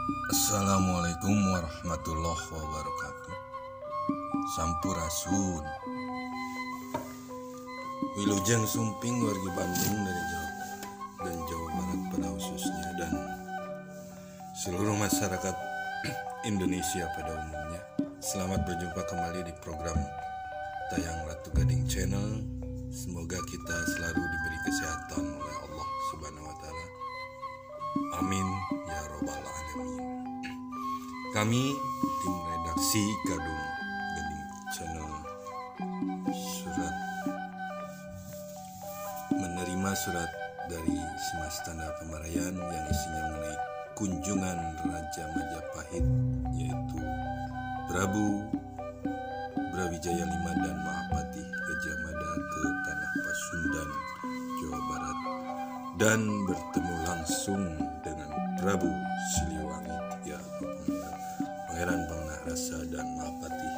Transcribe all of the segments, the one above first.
Assalamualaikum warahmatullahi wabarakatuh. Sampurasun. Wilujeng Sumping wargi Bandung dari Jawa dan Jawa Barat pada khususnya, dan seluruh masyarakat Indonesia pada umumnya. Selamat berjumpa kembali di program Tayang Ratu Gading Channel. Semoga kita selalu diberi kesehatan oleh Allah Subhanahu wa Ta'ala. Amin ya Rabbal Alamin. Kami tim redaksi Gading Channel menerima surat dari Simas Tanda Pamarayan yang isinya mengenai kunjungan Raja Majapahit, yaitu Prabu Brawijaya V dan Mahapati Gajah Mada ke Tanah Pasundan, Jawa Barat, dan bertemu langsung dengan Prabu Siliwangi III, Pangeran Pangandaran dan Mahapati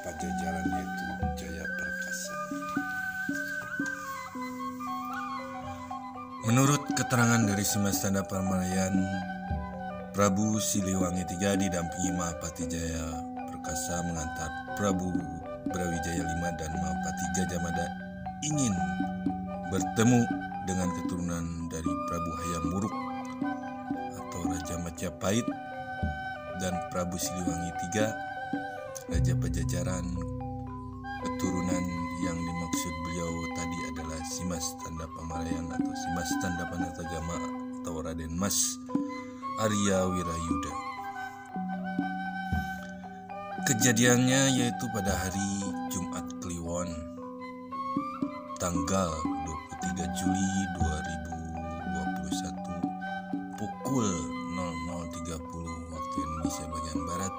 Pajajaran, yaitu Jaya Perkasa. Menurut keterangan dari Simas Tanda Pamarayan, Prabu Siliwangi III didampingi Mahapati Jaya Perkasa mengantar Prabu Brawijaya V dan Mahapati Gajah Mada ingin bertemu dengan keturunan dari Prabu Hayam Wuruk atau Raja Majapahit dan Prabu Siliwangi III, Raja Pajajaran. Keturunan yang dimaksud beliau tadi adalah Simas Tanda Pamarayan atau Simas Tanda Panatagama atau Raden Mas Arya Wirayuda. Kejadiannya yaitu pada hari Jumat Kliwon tanggal 23 Juli 2021 pukul 00.30 waktu Indonesia bagian Barat.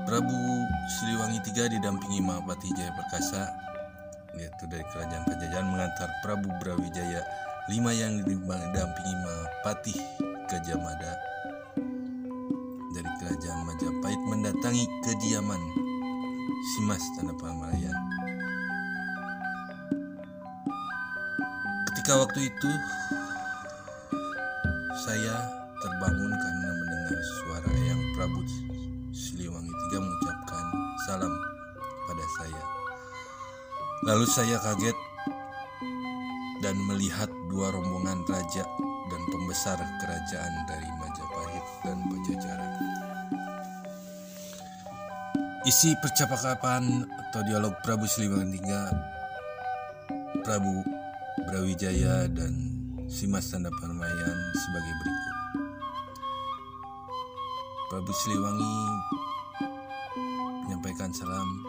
Prabu Siliwangi III didampingi Mahapati Jaya Perkasa, yaitu dari Kerajaan Pajajaran, mengantar Prabu Brawijaya V yang didampingi Mahapati Gajah Mada dari Kerajaan Majapahit mendatangi kediaman Simas Tanda Pamarayan. Ketika waktu itu saya terbangun karena mendengar suara yang Prabu Siliwangi III mengucapkan salam pada saya. Lalu saya kaget dan melihat dua rombongan raja dan pembesar kerajaan dari Majapahit dan Pajajaran. Isi percakapan atau dialog Prabu Siliwangi III, Prabu Brawijaya dan Simas Tanda Pamarayan sebagai berikut. Prabu Siliwangi menyampaikan salam,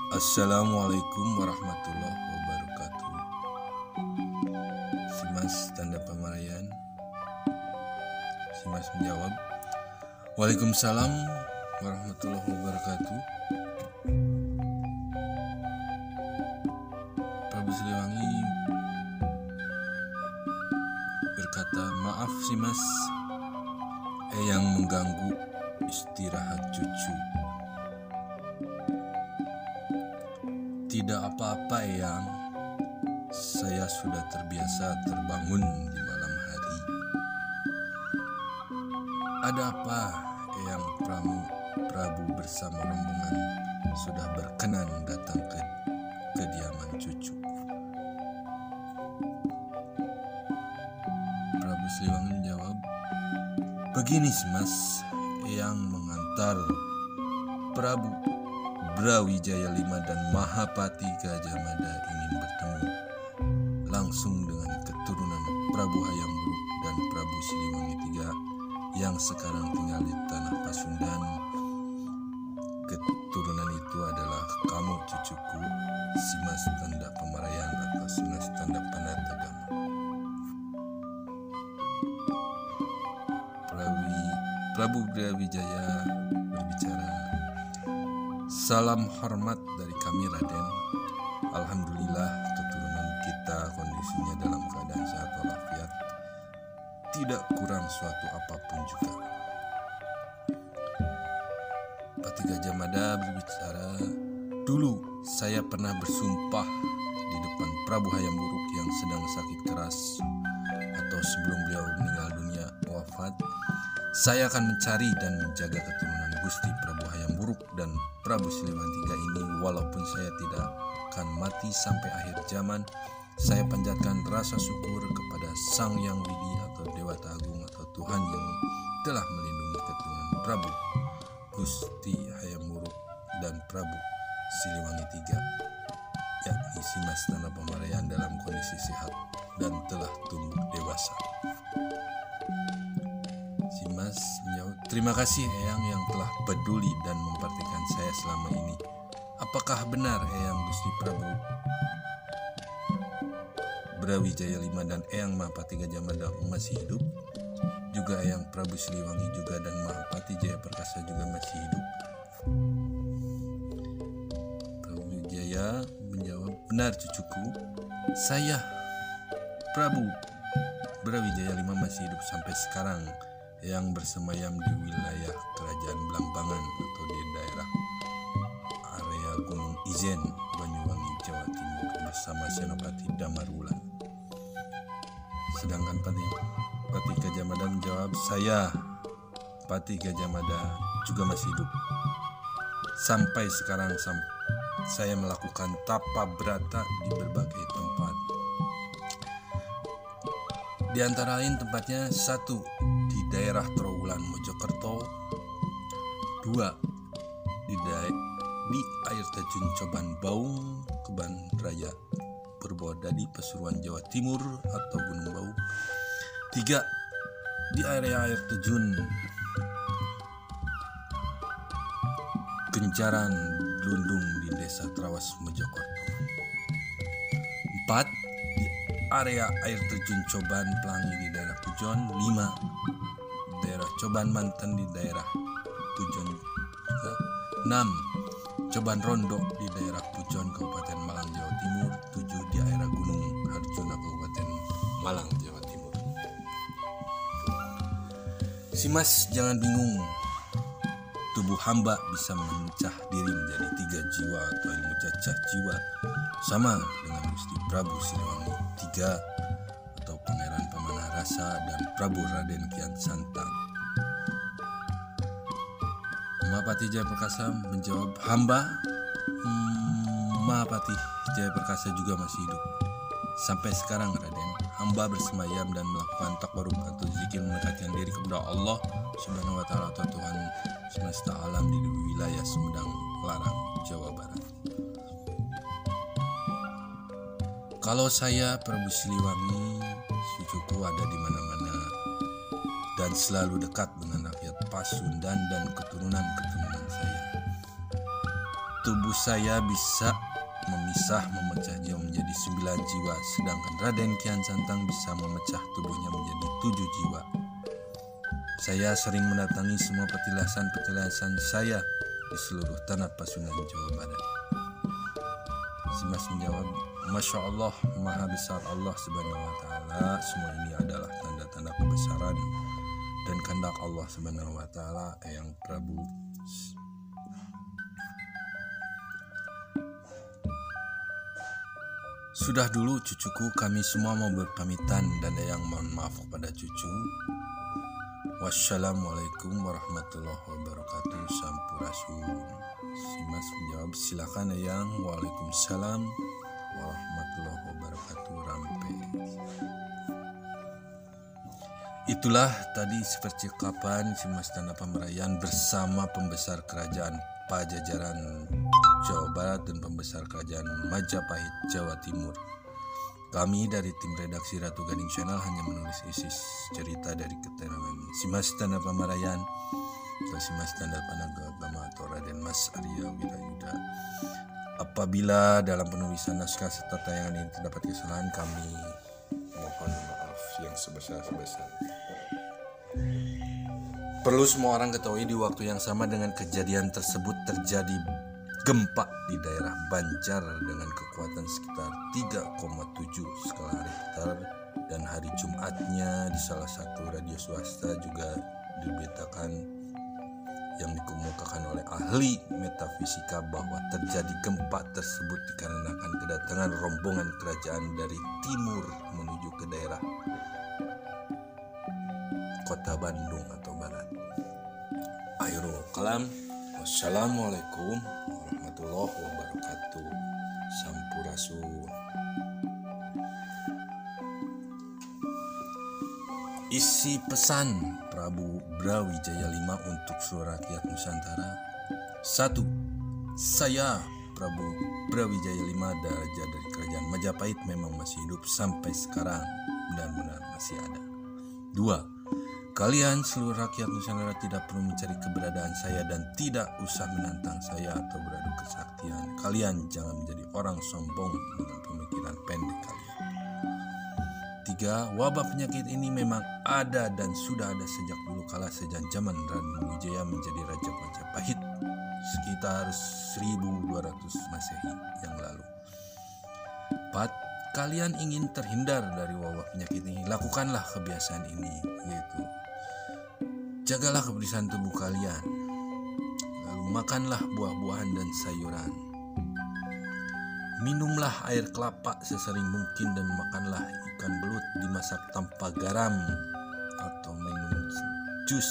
Assalamualaikum warahmatullahi wabarakatuh. Simas Tanda Pamarayan, Simas menjawab, Waalaikumsalam warahmatullahi wabarakatuh. Prabu Siliwangi berkata, maaf Simas, Eyang mengganggu istirahat cucu. Tidak apa-apa Eyang, saya sudah terbiasa terbangun di malam hari. Ada apa Eyang Prabu bersama rombongan sudah berkenan datang ke kediaman cucu? Prabu Siliwangi menjawab, begini Simas, Eyang mengantar Prabu Brawijaya V dan Mahapati Gajah Mada ingin bertemu langsung dengan keturunan Prabu Hayam Wuruk dan Prabu Siliwangi III yang sekarang tinggal di Tanah Pasundan. Keturunan itu adalah kamu cucuku, Simas Tanda Pamarayan atau Simas Tanda Panatagama. Prabu Brawijaya berbicara, salam hormat dari kami Raden. Alhamdulillah keturunan kita kondisinya dalam keadaan sehat walafiat, tidak kurang suatu apapun juga. Pati Gajah Mada berbicara, dulu saya pernah bersumpah di depan Prabu Hayam Wuruk yang sedang sakit keras atau sebelum beliau meninggal dunia Saya akan mencari dan menjaga keturunan Gusti Prabu Hayam Wuruk dan Prabu Siliwangi III ini, walaupun saya tidak akan mati sampai akhir zaman. Saya panjatkan rasa syukur kepada Sang Yang Widi atau Dewata Agung atau Tuhan yang telah melindungi keturunan Prabu Gusti Hayam Wuruk dan Prabu Siliwangi III, yakni si Mas Tanah Pamarayan dalam kondisi sehat dan telah tumbuh dewasa. Si Mas menjawab, "Terima kasih Eyang yang telah peduli dan memperhatikan saya selama ini. Apakah benar Eyang Gusti Prabu Brawijaya V dan Eyang Mahapati Gajah Mada masih hidup? Juga Eyang Prabu Siliwangi juga dan Mahapati Jaya Perkasa juga masih hidup?" Brawijaya menjawab, "Benar cucuku, saya Prabu Brawijaya V masih hidup sampai sekarang, yang bersemayam di wilayah Kerajaan Blambangan atau di daerah area Gunung Ijen, Banyuwangi, Jawa Timur bersama Senopati Damarwulan." Sedangkan Pati Gajah Mada menjawab, "Saya Pati Gajah Mada juga masih hidup. Sampai sekarang saya melakukan tapa brata di berbagai tempat. Di antara lain tempatnya 1 di daerah Trowulan Mojokerto, 2 di air terjun Coban Baung, Keban Raya, Purwodadi, Pasuruan, Jawa Timur atau Gunung Baung, 3 di area air terjun Kenjaran Lundung di Desa Trawas Mojokerto, 4 di area air terjun Coban Pelangi di daerah Pujon, 5 daerah Coban Manten di daerah Pujon, 6 Coban Rondo di daerah Pujon Kabupaten Malang, Jawa Timur, 7 di area Gunung Harjuna Kabupaten Malang, Jawa Timur." Si Mas jangan bingung, tubuh hamba bisa memecah diri menjadi 3 jiwa atau ilmu cacah jiwa, sama dengan Gusti Prabu Siliwangi III atau Pangeran Pemanah Rasa dan Prabu Raden Kian Santang. Mahapati Jaya Perkasa menjawab, "Hamba Mahapati Jaya Perkasa juga masih hidup. Sampai sekarang Raden, hamba bersemayam dan melakukan takbaruk atau zikir mendekatkan diri kepada Allah Subhanahu wa Ta'ala atau Tuhan semesta alam di wilayah Sumedang Larang, Jawa Barat. Kalau saya Prabu Siliwangi, cucuku ada di mana-mana dan selalu dekat dengan rakyat Pasundan dan keturunan-keturunan saya. Tubuh saya bisa memecah jiwa menjadi 9 jiwa, sedangkan Raden Kian Santang bisa memecah tubuhnya menjadi 7 jiwa. Saya sering mendatangi semua petilasan saya di seluruh tanah Pasundan, Jawa Barat." Si Mas menjawab, "Masya Allah, maha besar Allah Subhanahu wa Ta'ala. Semua ini adalah tanda-tanda kebesaran dan kehendak Allah Subhanahu wa Ta'ala, Eyang Prabu." Sudah dulu cucuku, kami semua mau berpamitan dan Eyang mohon maaf kepada cucu. Wassalamualaikum warahmatullahi wabarakatuh. Sampurasun. Si Mas menjawab, "Silakan Eyang." "Waalaikumsalam warahmatullahi wabarakatuh." Rampe. Itulah tadi percakapan si Mas Tanah Pamarayan bersama pembesar kerajaan Pajajaran Jawa Barat dan pembesar kerajaan Majapahit Jawa Timur. Kami dari tim redaksi Ratu Gading Channel hanya menulis isi cerita dari keterangan si Mas Tanah Pamarayan atau si Mas Tanda Panagagama atau Raden Mas Arya Wirayuda. Apabila dalam penulisan naskah serta tayangan ini terdapat kesalahan, kami mohon maaf yang sebesar-besarnya. Perlu semua orang ketahui, di waktu yang sama dengan kejadian tersebut terjadi gempa di daerah Banjar dengan kekuatan sekitar 3,7 skala Richter, dan hari Jumatnya di salah satu radio swasta juga diberitakan yang dikemukakan oleh ahli metafisika bahwa terjadi gempa tersebut dikarenakan kedatangan rombongan kerajaan dari timur menuju ke daerah kota Bandung atau barat. Salam. Wassalamualaikum warahmatullahi wabarakatuh. Sampurasun. Isi pesan Prabu Brawijaya V untuk seluruh rakyat Nusantara. 1. Saya Prabu Brawijaya V, Raja dari Kerajaan Majapahit, memang masih hidup sampai sekarang. Benar-benar masih ada. 2. Kalian seluruh rakyat Nusantara tidak perlu mencari keberadaan saya dan tidak usah menantang saya atau beradu kesaktian. Kalian jangan menjadi orang sombong dengan pemikiran pendek kalian. 3. Wabah penyakit ini memang ada dan sudah ada sejak dulu kala sejak zaman Raden Wijaya menjadi Raja Majapahit sekitar 1200 Masehi yang lalu. 4. Kalian ingin terhindar dari wabah penyakit ini, lakukanlah kebiasaan ini, yaitu jagalah kebersihan tubuh kalian, lalu makanlah buah-buahan dan sayuran. Minumlah air kelapa sesering mungkin dan makanlah ikan belut dimasak tanpa garam, atau minum jus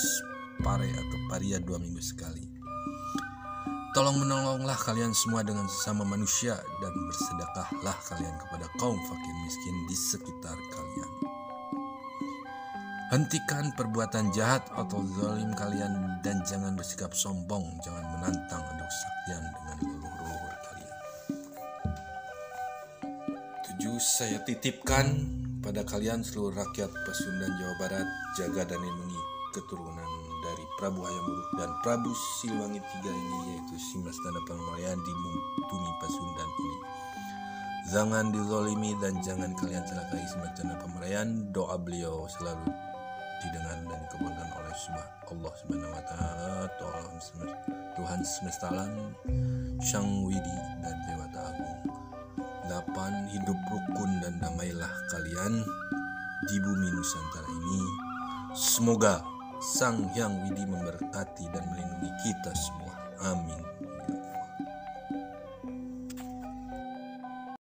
pare atau paria 2 minggu sekali. Tolong menolonglah kalian semua dengan sesama manusia dan bersedekahlah kalian kepada kaum fakir miskin di sekitar kalian. Hentikan perbuatan jahat atau zalim kalian dan jangan bersikap sombong, jangan menantang adu kesaktian dengan leluhur kalian. 7. Saya titipkan pada kalian seluruh rakyat Pasundan Jawa Barat, jaga dan lindungi keturunan dari Prabu Hayam Wuruk dan Prabu Siliwangi III ini, yaitu Simas Tanda Panembayan di bumi Pasundan ini. Jangan dizolimi dan jangan kalian celakai Simas Tanda Panembayan. Doa beliau selalu didengar dan dikabulkan oleh Allah Subhanahu wa Ta'ala, Tuhan semesta alam, Sang Widi dan Dewata Agung. 8. Hidup rukun dan damailah kalian di bumi Nusantara ini. Semoga Sang Hyang Widi memberkati dan melindungi kita semua. Amin.